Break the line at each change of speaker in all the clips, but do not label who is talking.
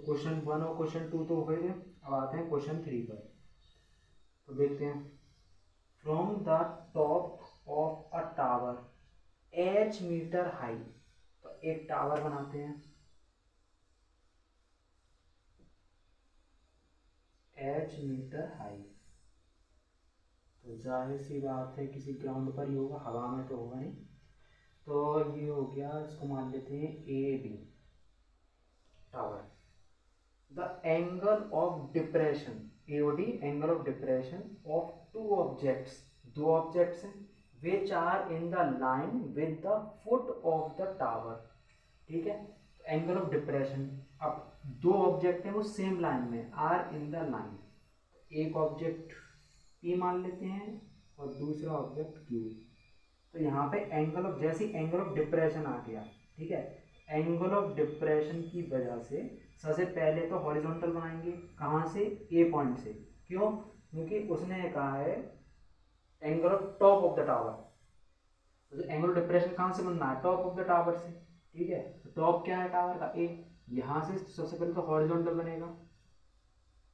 Question 1 और question 2 तो हो गए थे। अब आते हैं क्वेश्चन 3 पर। तो देखते हैं, from the top of a tower h metre high. तो एक टावर बनाते हैं h मीटर हाई। तो जाहिर सी बात है किसी ग्राउंड पर ही होगा, हवा में तो होगा नहीं। तो ये हो गया, इसको मान लेते हैं A B tower. The angle of depression AOD, angle of depression of two objects, दो ऑब्जेक्ट्स हैं, which are in the line with the foot of the tower. ठीक है, एंगल ऑफ डिप्रेशन, अब दो ऑब्जेक्ट हैं वो सेम लाइन में, are in the line. एक ऑब्जेक्ट पी मान लेते हैं और दूसरा ऑब्जेक्ट क्यू। तो यहाँ पे एंगल ऑफ, जैसे एंगल ऑफ डिप्रेशन आ गया, ठीक है, एंगल ऑफ डिप्रेशन की वजह से सबसे पहले तो हॉरिजॉन्टल बनाएंगे। कहाँ से? ए पॉइंट से। क्यों? क्योंकि उसने कहा है angle of top of the tower. तो एंगल ऑफ डिप्रेशन कहाँ से बनना है? टॉप ऑफ द टावर से। ठीक है, तो टॉप क्या है टावर का? ए। यहाँ से सबसे पहले तो हॉरिजॉन्टल बनेगा।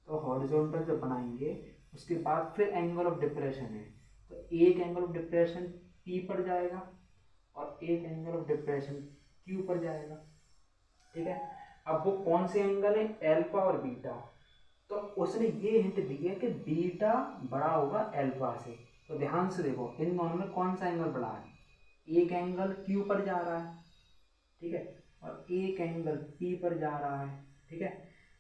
तो हॉरिजॉन्टल जब बनाएंगे उसके बाद फिर एंगल ऑफ डिप्रेशन है, तो एक एंगल ऑफ डिप्रेशन पी पर जाएगा और एक एंगल ऑफ डिप्रेशन क्यू पर जाएगा। ठीक है, अब वो कौन से एंगल है? एल्फा और बीटा। तो उसने ये हिंट दी है कि बीटा बड़ा होगा एल्फा से। तो ध्यान से देखो इन दोनों में कौन सा एंगल बड़ा है? एक एंगल क्यू पर जा रहा है, ठीक है, और एक एंगल पी पर जा रहा है। ठीक है,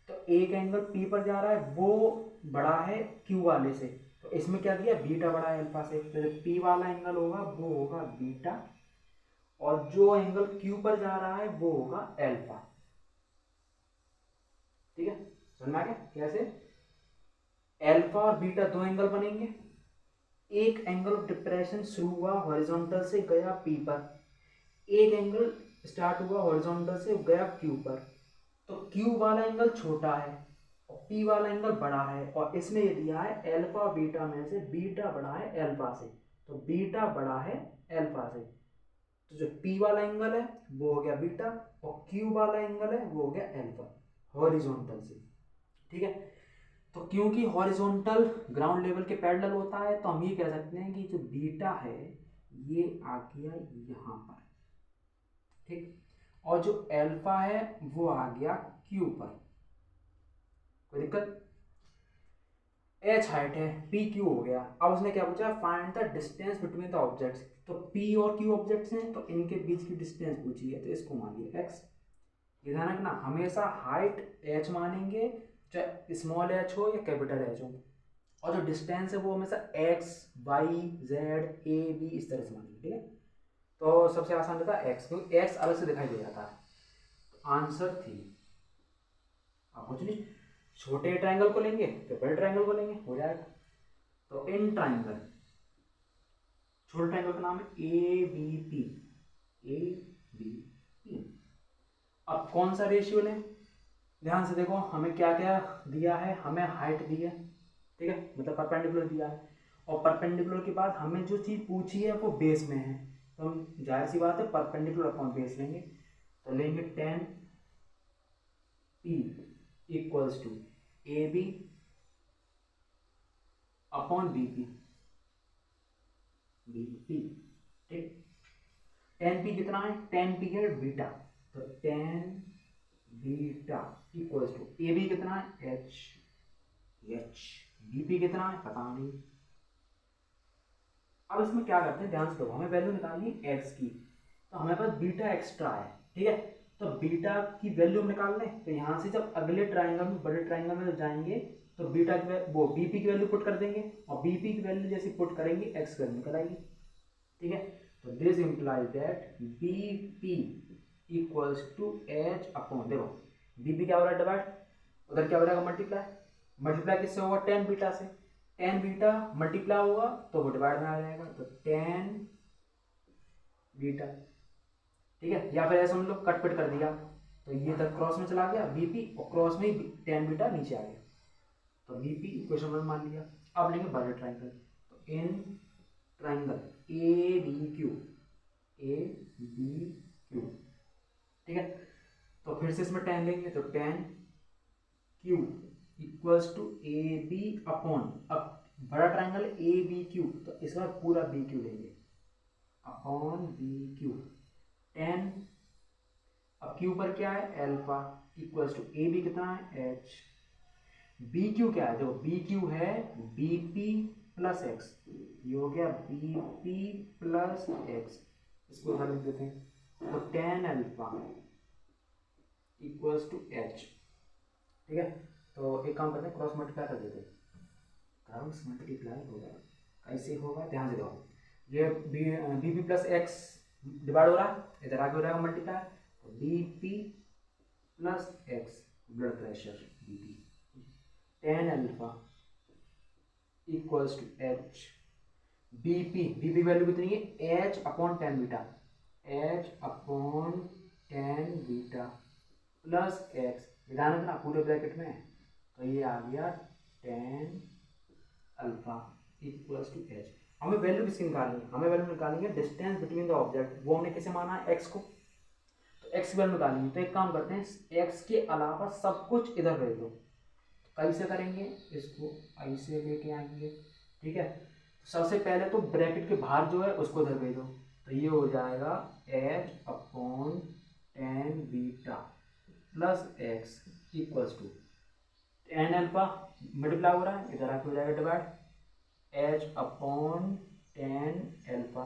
तो एक एंगल पी पर जा रहा है वो बड़ा है क्यू वाले से, तो इसमें क्या दिया? बीटा बड़ा है अल्फा से। तो जो पी वाला एंगल होगा वो होगा बीटा, और जो एंगल क्यू पर जा रहा है वो होगा अल्फा। ठीक है, समझ में आ गया कैसे? अल्फा और बीटा दो एंगल बनेंगे। एक एंगल ऑफ डिप्रेशन शुरू हुआ हॉरिजॉन्टल से गया पी पर, एक एंगल स्टार्ट हुआ हॉरिजॉन्टल से गया क्यू पर। तो क्यू वाला एंगल छोटा है और पी वाला एंगल बड़ा है, और इसने ये दिया है अल्फा बीटा में से बीटा बड़ा है अल्फा से। तो बीटा बड़ा है अल्फा से, तो जो पी वाला एंगल है वो हो गया बीटा और क्यू वाला एंगल है वो हो गया अल्फा हॉरिजॉन्टल से। ठीक है, तो क्योंकि हॉरिजॉन्टल ग्राउंड लेवल के पैरेलल होता है तो हम ये कह सकते हैं कि जो बीटा है ये आ गया यहाँ पर। ठीक, और जो अल्फा है वो आ गया क्यू पर। कोई दिक्कत? एच हाइट है, पी क्यू हो गया। अब उसने क्या पूछा? Find the distance between the objects. तो पी और क्यू ऑब्जेक्ट्स हैं तो इनके बीच की डिस्टेंस पूछी है, तो इसको मान लिया एक्स। ये ध्यान रखना, हमेशा हाइट एच मानेंगे, चाहे स्मॉल एच हो या कैपिटल एच हो, और जो डिस्टेंस है वो हमेशा X Y Z A B इस तरह से मानेंगे। ठीक है, तो सबसे आसान रहता है एक्स, क्योंकि एक्स अलग से दिखाई दे जाता है। तो आंसर थी, आप कुछ नहीं, छोटे ट्रायंगल को लेंगे फिर बड़े ट्रायंगल को लेंगे, हो जाएगा। तो इन ट्रायंगल, छोटे ट्रायंगल का नाम है A B P, A B P. अब कौन सा रेशियो लें? ध्यान से देखो, हमें क्या क्या दिया है? हमें हाइट दी है, ठीक है, मतलब परपेंडिकुलर दिया है, और परपेंडिकुलर के बाद हमें जो चीज़ पूछी है वो बेस में है, तो हम जाहिर सी बात है परपेंडिकुलर अपॉन बेस लेंगे। तो लेंगे 10 P equals to A B upon B P, B P. ठीक, 10 पी कितना है? 10 पी है बीटा, तो 10 beta equals to A B कितना है? एच, एच बी पी कितना है? पता नहीं। अब इसमें क्या करते हैं, ध्यान से देखो, हमें वैल्यू निकालनी है एक्स की, तो हमारे पास बीटा एक्स्ट्रा है। ठीक है, तो बीटा की वैल्यू हम निकाल लें, तो यहाँ से जब अगले ट्राइंगल में, बड़े ट्राइंगल में जाएंगे तो बीटा की वो बीपी की वैल्यू पुट कर देंगे, और बीपी की वैल्यू जैसे पुट करेंगे एक्स की वैल्यू निकल आएगी। ठीक है, तो this implies that BP equals to H upon, देखो बीपी क्या हो रहा है? डिवाइड, उधर क्या हो जाएगा? मल्टीप्लाई। मल्टीप्लाई किससे होगा? 10 बीटा से। 10 बीटा मल्टीप्लाई होगा तो वो डिवाइड में आ जाएगा, तो 10 बीटा। ठीक है, या फिर ऐसा हम लोग कट पिट कर दिया, तो ये तक क्रॉस में चला गया बीपी, और क्रॉस में ही 10 बीटा नीचे आ गया, तो बीपी इक्वेशन में मान लिया। अब लेंगे बड़े ट्राइंगल, तो in triangle A B Q, A B Q, ठीक है, तो फिर से इसमें 10 लेंगे, तो 10 Q equals to A B upon, अब बड़ा ट्राइंगल ए बी क्यू, तो इस बार पूरा बी क्यू लेंगे अपॉन बी क्यू टेन, अब क्यू पर क्या है alpha equals to A B कितना है एच, बी क्यू क्या है देखो बी क्यू है बी पी प्लस एक्स, ये हो गया बी पी प्लस एक्स, इसको इधर लिख देते हैं तो ten alpha equals to H, ठीक है। तो एक काम करते हैं क्रॉस मल्टीप्लाई कर देते हैं, क्रॉस मल्टीप्लाई होगा कैसे होगा ध्यान से देखो, ये B P plus X divide हो रहा है इधर आगे हो जाएगा मल्टीप्लाई, तो B P plus X blood pressure B P ten alpha equals to H, B P value कितनी है H upon ten beta, H upon ten beta plus X, विधान है ना पूरे ब्रैकेट में, तो ये आ गया ten alpha equals to H. हमें वैल्यू किसकी निकालनी है, हमें वैल्यू निकालनी है डिस्टेंस बिटवीन द ऑब्जेक्ट, वो हमने कैसे माना है एक्स को, तो एक्स की वैल्यू निकालनी है, तो एक काम करते हैं एक्स के अलावा सब कुछ इधर भेज दो, कैसे करेंगे इसको ऐसे लेके आएंगे, ठीक है। सबसे पहले तो ब्रैकेट के बाहर जो है उसको इधर भेजो, तो ये हो जाएगा H upon ten beta plus X equals to ten alpha multiply हो रहा है इधर आके हो जाएगा divide, H upon ten alpha,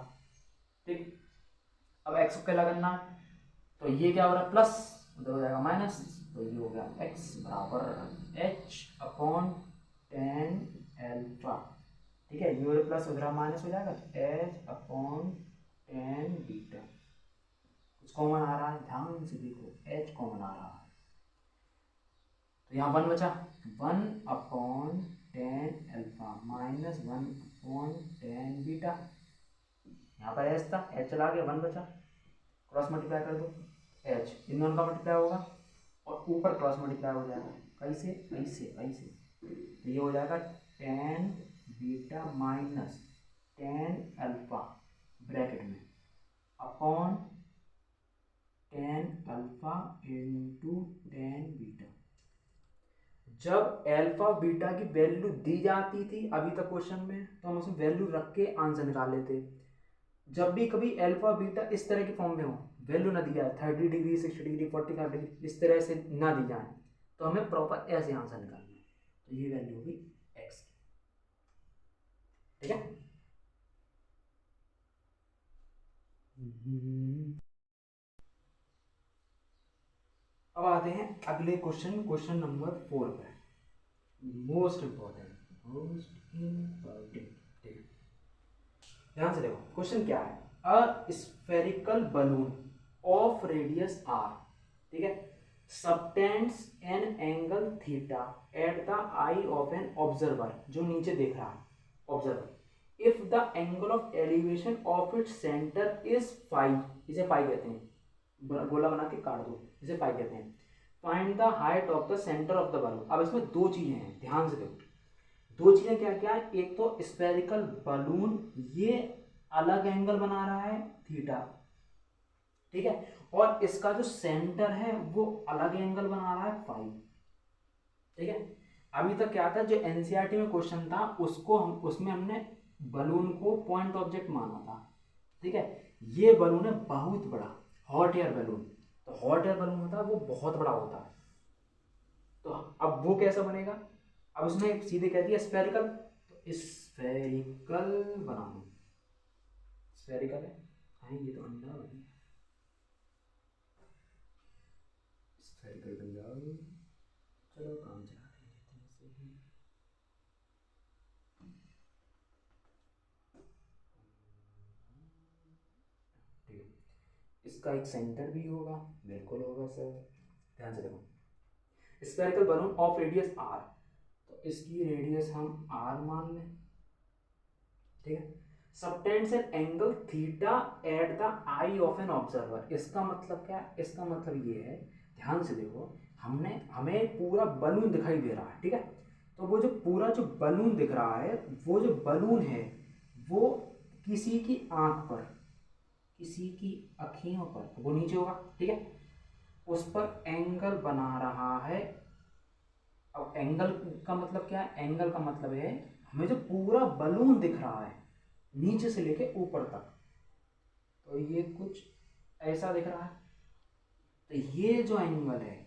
ठीक। अब एक्स को क्या करना है, तो ये क्या हो रहा है प्लस उधर हो जाएगा माइनस, तो ये हो गया x बराबर एच अपॉन टेन एल्फा, ठीक है, ये प्लस उधर माइनस हो जाएगा एच अपॉन टेन बीटा, कुछ कॉमन आ रहा है ध्यान से देखो एच कॉमन आ रहा है, तो यहाँ वन बचा, one upon tan alpha minus one upon ten beta, यहाँ पर एच था एच चला गया वन बचा, क्रॉस मल्टीप्लाई कर दो एच इन दोनों का मल्टीप्लाई होगा और ऊपर क्रॉस मल्टीप्लाई हो जाएगा, कैसे ऐसे ऐसे, तो ये हो जाएगा ten beta minus ten alpha bracket में upon ten alpha into ten beta. जब अल्फा बीटा की वैल्यू दी जाती थी अभी तक क्वेश्चन में, तो हम उसमें वैल्यू रख के आंसर निकाल लेते, जब भी कभी अल्फा बीटा इस तरह की फॉर्म में हो, वैल्यू ना दी जाए 30 डिग्री 60 डिग्री 45 डिग्री इस तरह से ना दी जाए, तो हमें प्रॉपर ऐसे आंसर निकालना है, तो ये वैल्यू होगी एक्स की, ठीक है। अब आते हैं अगले क्वेश्चन, क्वेश्चन नंबर 4 पे, मोस्ट इंपॉर्टेंट ध्यान से देखो क्वेश्चन क्या है, a spherical balloon of radius R, ठीक है, subtends an angle theta at the eye of an observer, जो नीचे देख रहा है observer, if the angle of elevation of its centre is five, इसे फाइव कहते हैं, गोला बना के काट दो, इसे फाइव कहते हैं, find the height of the centre of the balloon. अब इसमें दो चीजें हैं ध्यान से देखो, दो चीजें क्या क्या है, एक तो स्फेरिकल बलून ये अलग एंगल बना रहा है थीटा, ठीक है, और इसका जो सेंटर है वो अलग एंगल बना रहा है फाइव, ठीक है। अभी तक क्या था जो एनसीईआरटी में क्वेश्चन था उसको हम उसमें हमने बलून को पॉइंट ऑब्जेक्ट माना था, ठीक है, ये बलून है बहुत बड़ा हॉट एयर बलून, तो हॉट एयर बलून होता है वो बहुत बड़ा होता है, तो अब वो कैसा बनेगा, अब उसने सीधे कह दिया स्फेरिकल, तो स्फेरिकल बना दो, स्फेरिकल है ये तो अंडा बन गया, स्फेरिकल बन जाओ, चलो काम चला देते हैं से ही, ठीक है, इसका एक सेंटर भी होगा, बिल्कुल होगा सर, ध्यान से देखो spherical balloon of radius R, तो इसकी रेडियस हम आर मान लें, ठीक है, subtends an angle theta at the eye of an observer, इसका मतलब क्या है, इसका मतलब ये है ध्यान से देखो, हमें पूरा बलून दिखाई दे रहा है, ठीक है, तो वो जो पूरा जो बलून दिख रहा है, वो जो बलून है वो किसी की आंख पर, किसी की अखियों पर, वो नीचे होगा, ठीक है, उस पर एंगल बना रहा है अब एंगल का मतलब क्या है? एंगल का मतलब है हमें जो पूरा बलून दिख रहा है नीचे से लेके ऊपर तक, तो ये कुछ ऐसा दिख रहा है, तो ये जो एंगल है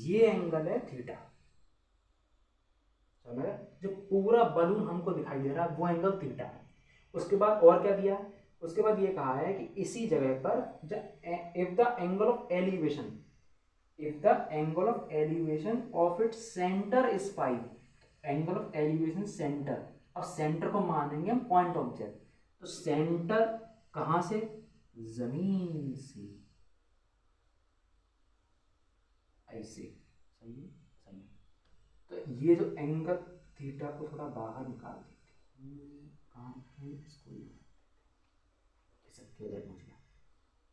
ये एंगल है थीटा। समझ? जो पूरा बलून हमको दिखाई दे रहा है वो एंगल थीटा है। उसके बाद और क्या दिया है? उसके बाद ये कहा है कि इसी जगह पर if the angle of elevation of its centre is five, angle of elevation centre, और सेंटर को मानेंगे हम पॉइंट ऑब्जेक्ट, तो सेंटर कहां से? जमीन से, ऐसे। सही है, सही है। तो ये जो एंगल थीटा को थोड़ा बाहर निकाल देते हैं, कहाँ है इसको, इधर पहुंच गया।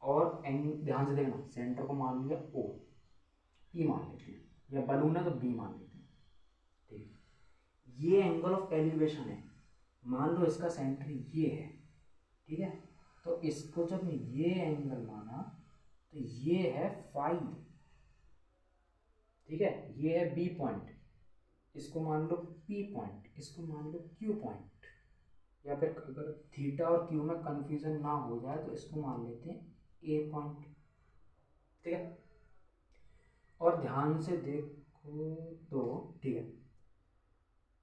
और ध्यान से देखना, सेंटर को मान लिया ओ, पी मान लेते हैं, या बलून है तो बी मान लेते हैं। ठीक है, ये एंगल ऑफ एलिवेशन है, मान लो इसका सेंटर ये है। ठीक है, तो इसको जब ये एंगल माना तो ये है फाइव। ठीक है, ये है बी पॉइंट, इसको मान लो पी पॉइंट, इसको मान लो क्यू पॉइंट, या फिर अगर थीटा और क्यू में कंफ्यूजन ना हो जाए तो इसको मान लेते हैं ए पॉइंट। ठीक है, और ध्यान से देखो तो, ठीक है,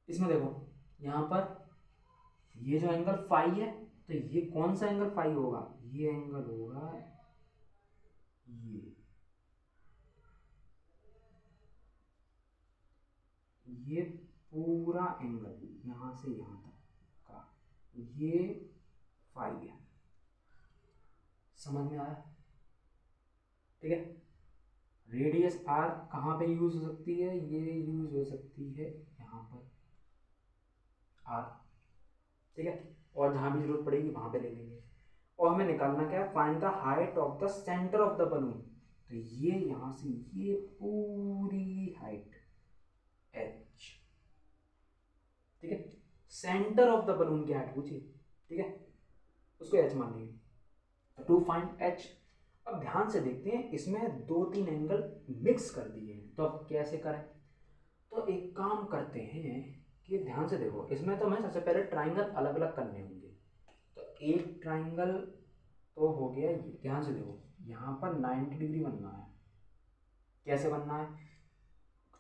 इसमें देखो यहाँ पर ये जो एंगल फाई है, तो ये कौन सा एंगल फाई होगा? ये एंगल होगा ये पूरा एंगल यहाँ से यहाँ तक का ये फाई है। समझ में आया? ठीक है, रेडियस आर कहाँ पे यूज हो सकती है? ये यूज हो सकती है यहाँ पर आर। ठीक है, और जहाँ भी जरूरत पड़ेगी वहां पे ले लेंगे। और हमें निकालना क्या है? Find the height of the centre of the balloon. तो ये यहाँ से ये पूरी हाइट एच। ठीक है, सेंटर ऑफ द बलून की हाइट पूछिए, ठीक है, उसको एच मान लेंगे। टू फाइंड एच, अब ध्यान से देखते हैं, इसमें दो तीन एंगल मिक्स कर दिए हैं, तो अब कैसे करें? तो एक काम करते हैं कि ध्यान से देखो, इसमें तो हमें सबसे पहले ट्राइंगल अलग अलग करने होंगे। तो एक ट्राइंगल तो हो गया ये, ध्यान से देखो यहाँ पर 90 डिग्री बनना है। कैसे बनना है?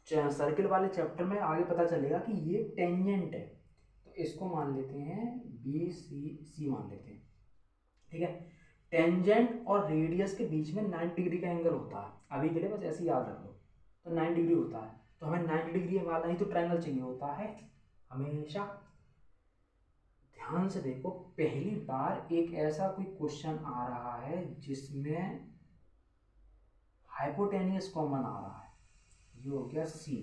सर्किल वाले चैप्टर में आगे पता चलेगा कि ये टेंजेंट है, तो इसको मान लेते हैं बी सी मान लेते हैं। ठीक है, टेंजेंट और रेडियस के बीच में 90 डिग्री का एंगल होता है, अभी के लिए बस ऐसे ही याद रख लो। तो 90 डिग्री होता है, तो हमें 90 डिग्री वाला ही तो ट्रायंगल चाहिए होता है हमेशा। ध्यान से देखो, पहली बार एक ऐसा कोई क्वेश्चन आ रहा है जिसमें हाइपोटेनियस कॉमन आ रहा है, ये हो गया सी,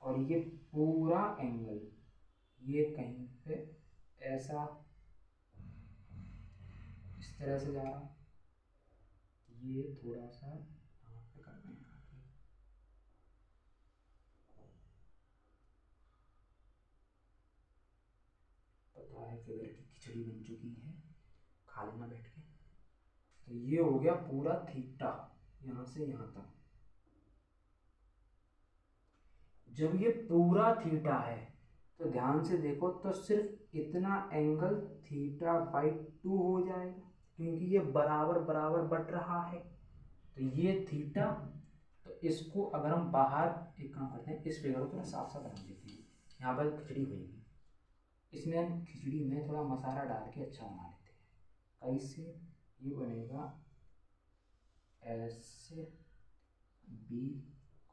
और ये पूरा एंगल ये कहीं पे ऐसा इस तरह से जा रहा है, ये थोड़ा सा यहाँ पे कर देंगे। पता है फिगर की खिचड़ी बन चुकी है, खा लेना बैठ के। तो ये हो गया पूरा थीटा यहाँ से यहाँ तक। जब ये पूरा थीटा है तो ध्यान से देखो, तो सिर्फ इतना एंगल थीटा बाई 2 हो जाएगा, क्योंकि ये बराबर बराबर बढ़ रहा है। तो ये थीटा, तो इसको अगर हम बाहर एक काम करते हैं, इस फिगर को थोड़ा साफ साफ बना देते हैं, यहाँ पर खिचड़ी हुई, इसमें हम खिचड़ी में थोड़ा मसाला डाल के अच्छा बना लेते हैं। कैसे? ये बनेगा ऐसे, बी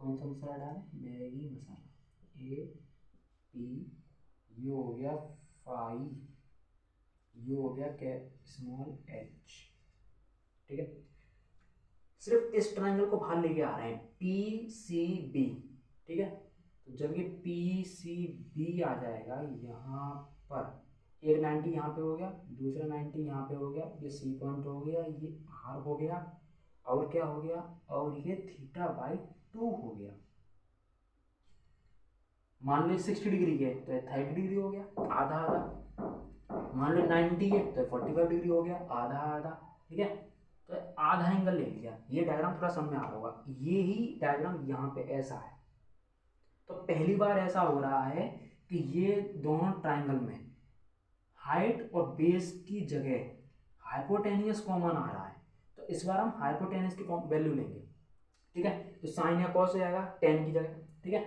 कौन सा मसाला डालें? मैगी मसाला, ए पी, ये हो गया फाइव, ये हो गया क्या? Small H. ठीक है, सिर्फ इस ट्रायंगल को बाहर लेके आ रहे हैं, पी सी बी। ठीक है, तो जब ये पी सी बी आ जाएगा यहाँ पर, एक 90 यहाँ पे हो गया, दूसरा 90 यहाँ पे हो गया, ये सी पॉइंट हो गया, ये आर हो गया, और क्या हो गया? और ये थीटा बाई 2 हो गया। मान लो 60 डिग्री है तो 30 डिग्री हो गया, आधा आधा। मान लो 90 है तो 45 डिग्री हो गया, आधा आधा। ठीक है, तो आधा एंगल ले लिया। ये डायग्राम थोड़ा समझ में आ रहा होगा, ये ही डायग्राम यहाँ पे ऐसा है, तो पहली बार ऐसा हो रहा है कि ये दोनों ट्राइंगल में हाइट और बेस की जगह हाइपोटेनियस कॉमन आ रहा है, तो इस बार हम हाइपोटेनियस की वैल्यू लेंगे, ठीक है। तो साइन या कॉस हो जाएगा टेन की जगह, ठीक है।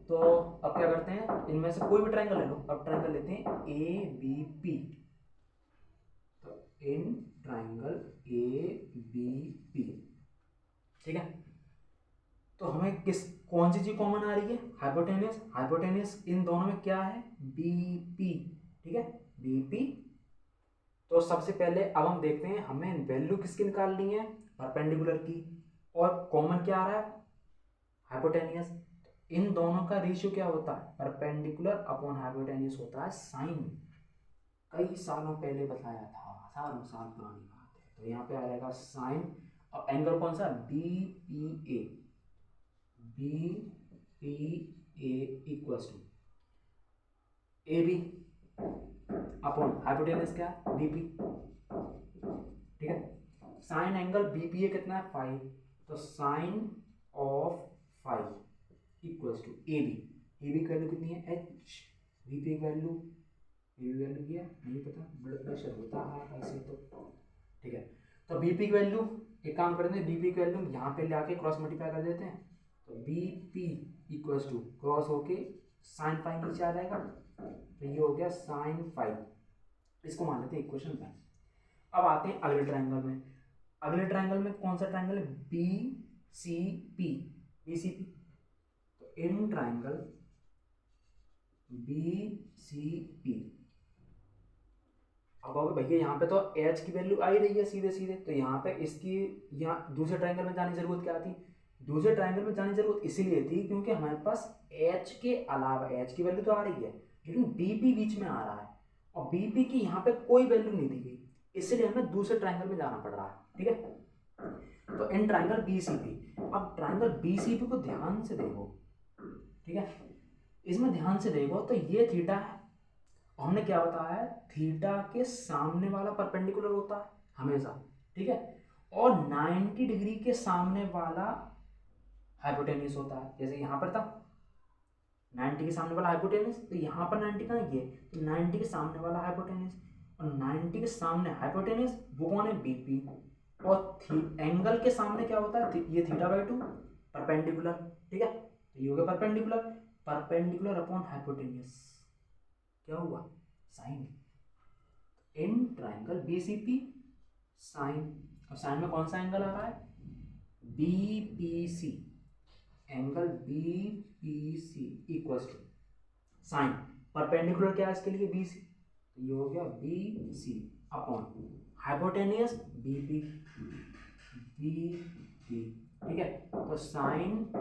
तो अब क्या करते हैं, इनमें से कोई भी ट्राइंगल ले लो, अब ट्राइंगल लेते हैं ए बी पी। तो in triangle A B P, ठीक है। तो हमें कौन सी चीज कॉमन आ रही है, हाइपोटेनियस। हाइपोटेनियस इन दोनों में क्या है, बी पी, ठीक है, बी पी। तो सबसे पहले अब हम देखते हैं हमें वैल्यू किसकी निकालनी है, परपेंडिकुलर की, और कॉमन क्या आ रहा है, हाइपोटेनियस। इन दोनों का रेशियो क्या होता है, परपेंडिकुलर अपॉन हाइपोटेनियस होता है साइन। कई सालों पहले बताया था, हजारों साल पुरानी बात है। तो यहाँ पे आ जाएगा साइन, और एंगल कौन सा, B P A, B P A equals to A B upon hypotenuse क्या, बी पी, ठीक है। Sine angle B P A कितना है, 5। तो sine of 5 equals to A B. A B की वैल्यू कितनी है, एच। बी पी की वैल्यू, ए बी वैल्यू क्या नहीं पता, ब्लड प्रेशर होता है ऐसे तो, ठीक है। तो बी पी की वैल्यू, एक काम करते हैं, बी पी की वैल्यू यहाँ पे लाके क्रॉस मल्टीप्लाई कर देते हैं। तो B P equals to cross होके साइन 5 नीचे आ जाएगा, तो ये हो गया साइन 5। इसको मान लेते हैं इक्वेशन में। अब आते हैं अगले ट्राइंगल में। अगले ट्राइंगल में कौन सा ट्राइंगल है, B C P, B C P. तो in triangle B C P, अब भैया यहाँ पे तो एच की वैल्यू आ ही रही है सीधे सीधे, तो यहाँ पे इसकी, यहाँ दूसरे ट्राइंगल में जाने की जरूरत क्या थी, दूसरे ट्राइंगल में जाने की जरूरत इसीलिए थी क्योंकि हमारे पास एच के अलावा, एच की वैल्यू तो आ रही है लेकिन बीपी बीच में आ रहा है, और बीपी की यहाँ पे कोई वैल्यू नहीं दी गई, इसलिए हमें दूसरे ट्राइंगल में जाना पड़ रहा है, ठीक है। तो in triangle B C P, अब ट्राइंगल बी सी पी को ध्यान से देखो, ठीक है, इसमें ध्यान से देखो। तो ये थीटा है, हमने क्या बताया है, थीटा के सामने वाला परपेंडिकुलर होता है हमेशा, ठीक है, और 90 डिग्री के सामने वाला हाइपोटेन्यूस होता है। जैसे यहाँ पर था 90 के सामने वाला हाइपोटेन्यूस, तो यहाँ पर 90 का ये, तो 90 के सामने वाला हाइपोटेन्यूस, और 90 के सामने हाइपोटेन्यूस वो कौन है, बीपी। और एंगल के सामने क्या होता है, ये थीटा बाई 2 परपेंडिकुलर, ठीक है। तो ये हो गया परपेंडिकुलर, परपेंडिकुलर अपॉन हाइपोटेन्यूस क्या हुआ, sine. In triangle BCP sine, अब साइन में कौन सा एंगल आ रहा है, BPC, angle BPC equals to sine, perpendicular क्या है इसके लिए, बीसी, तो ये हो गया BC upon hypotenuse BP, BP, ठीक है। तो sine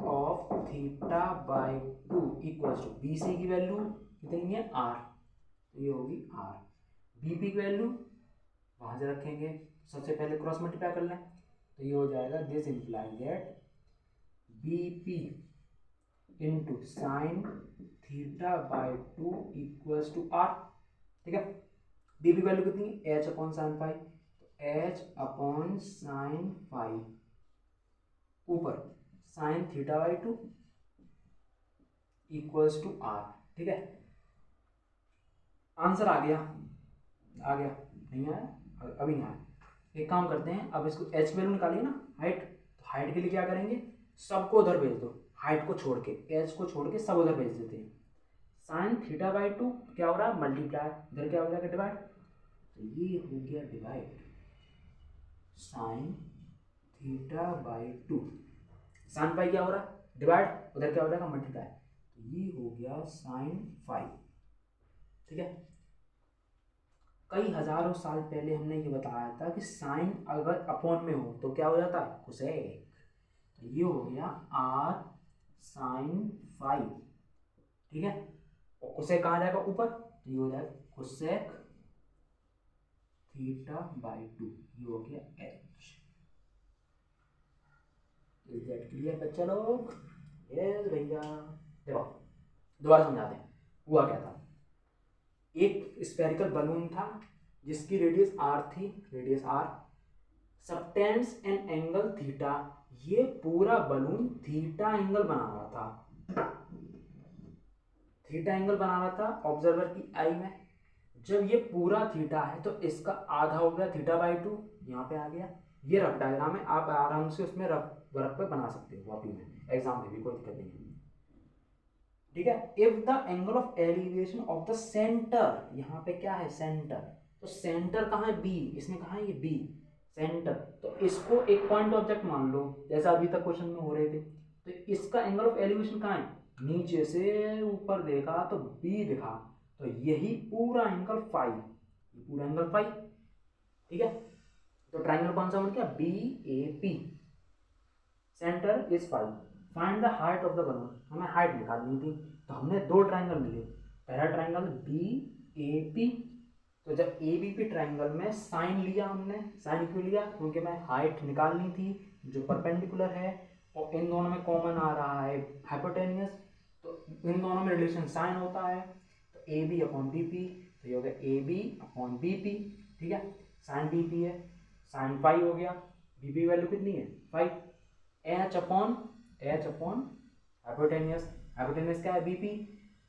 of theta by 2 equals to BC की वैल्यू कितनी है, आर, तो ये होगी आर। बीपी की वैल्यू वहां से रखेंगे, सबसे पहले क्रॉस मल्टीप्लाई कर लें, तो ये हो जाएगा this implies that BP into sine theta by 2 equals to R, ठीक है। बीपी वैल्यू कितनी है, एच अपॉन साइन 5, तो एच अपॉन साइन 5 ऊपर sine theta by 2 equals to R, ठीक है। आंसर आ गया, आ गया, नहीं आया अभी नहीं आया। एक काम करते हैं, अब इसको एच वैल्यू निकालिए ना, हाइट, तो हाइट के लिए क्या करेंगे, सबको उधर भेज दो, हाइट को छोड़ के, एच को छोड़ के सब उधर भेज देते हैं। साइन थीटा बाई 2 क्या हो रहा है, मल्टीप्लाई, इधर क्या हो जाएगा, डिवाइड, तो ये हो गया divide sign theta by 2, sine pi क्या हो रहा है, डिवाइड, उधर क्या हो जाएगा, मल्टीप्लाई, तो ये हो गया साइन 5, ठीक है। कई हजारों साल पहले हमने ये बताया था कि साइन अगर अपॉन में हो तो क्या हो जाता है, कोसेक, तो ये हो गया आर साइन 5, ठीक है। और कोसेक कहाँ जाएगा, ऊपर, तो ये हो जाएगा कोसेक थीटा बाई 2, ये हो गया एच। इज दैट क्लियर बच्चा लोग, यस भैया। देखो दोबारा समझाते हैं, हुआ क्या था, एक स्फेरिकल बलून था जिसकी रेडियस आर थी, radius r, subtends an angle theta, ये पूरा बलून थीटा एंगल बना रहा था, थीटा एंगल बना रहा था ऑब्जर्वर की आई में। जब ये पूरा थीटा है तो इसका आधा हो गया थीटा बाई 2, यहाँ पे आ गया। ये रफ डायग्राम है, आप आराम से उसमें रफ वर्क पे बना सकते हो कॉपी में, एग्जाम में भी कोई दिक्कत नहीं है। ठीक है, if the angle of elevation of the centre, यहाँ पे क्या है सेंटर, तो सेंटर कहाँ है बी, इसमें कहाँ है ये बी सेंटर, तो इसको एक पॉइंट ऑब्जेक्ट मान लो जैसा अभी तक क्वेश्चन में हो रहे थे। तो इसका एंगल ऑफ एलिवेशन कहाँ है, नीचे से ऊपर देखा तो बी दिखा, तो यही पूरा एंगल फाइव, ये पूरा एंगल फाइव। ठीक है, तो ट्राइंगल कौन सा बन गया, B A P, centre is five. Find the height of the balloon, हमें हाइट निकालनी थी, तो हमने दो ट्राइंगल मिले, पहला ट्राइंगल बी ए पी, तो जब ए बी पी ट्राइंगल में साइन लिया हमने, साइन क्यों लिया, क्योंकि मैं हाइट निकालनी थी जो परपेंडिकुलर है, और इन दोनों में कॉमन आ रहा है हाइपोटेनियस, तो इन दोनों में रिलेशन साइन होता है, तो A B upon B P, तो ये हो गया A B upon B P. ठीक है, साइन बी पी है, साइन फाइव हो गया, बी पी वैल्यू कितनी है five, H upon hypotenuse, hypotenuse क्या है बी पी,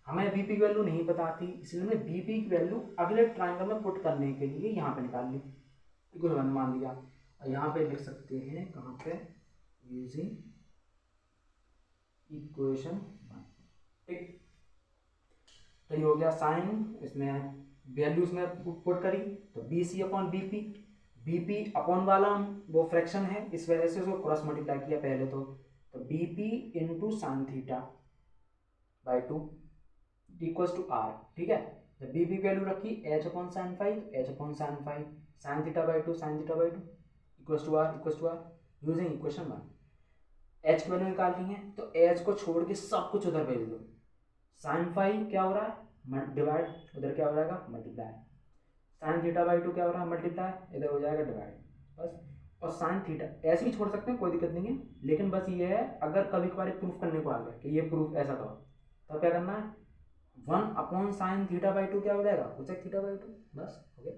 हमें बीपी की वैल्यू नहीं पता थी, इसलिए हमने बीपी की वैल्यू अगले ट्राइंगल में पुट करने के लिए यहाँ पे निकाल ली, इक्वल वन मान लिया, और यहाँ पे लिख सकते हैं कहाँ पे, यूजिंग इक्वेशन वन। ठीक, तो ये हो गया साइन, इसमें वैल्यूज में पुट करी, तो B C upon B P, B P upon वाला वो फ्रैक्शन है, इस वजह से उसको क्रॉस मल्टीप्लाई किया पहले, तो B P into sine theta by 2 equals to R. ठीक है, जब बी पी वैल्यू रखी H upon sine five, H upon sine five, sine theta by 2 sine theta by 2 equals to R using equation one. एच की वैल्यू निकालनी है, तो एच को छोड़ के सब कुछ उधर भेज दो, साइन फाइव क्या हो रहा है डिवाइड, उधर क्या हो जाएगा मल्टीप्लाई, साइन थीटा बाई 2 क्या हो रहा है मल्टीप्लाई, इधर हो जाएगा डिवाइड बस, और साइन थीटा ऐसे ही छोड़ सकते हैं कोई दिक्कत नहीं है, लेकिन बस ये है अगर कभी कभार प्रूफ करने को आ गया कि ये प्रूफ ऐसा करो, तो क्या करना है, one upon sine theta by 2 क्या हो जाएगा कोसेक थीटा बाई 2, बस हो गया।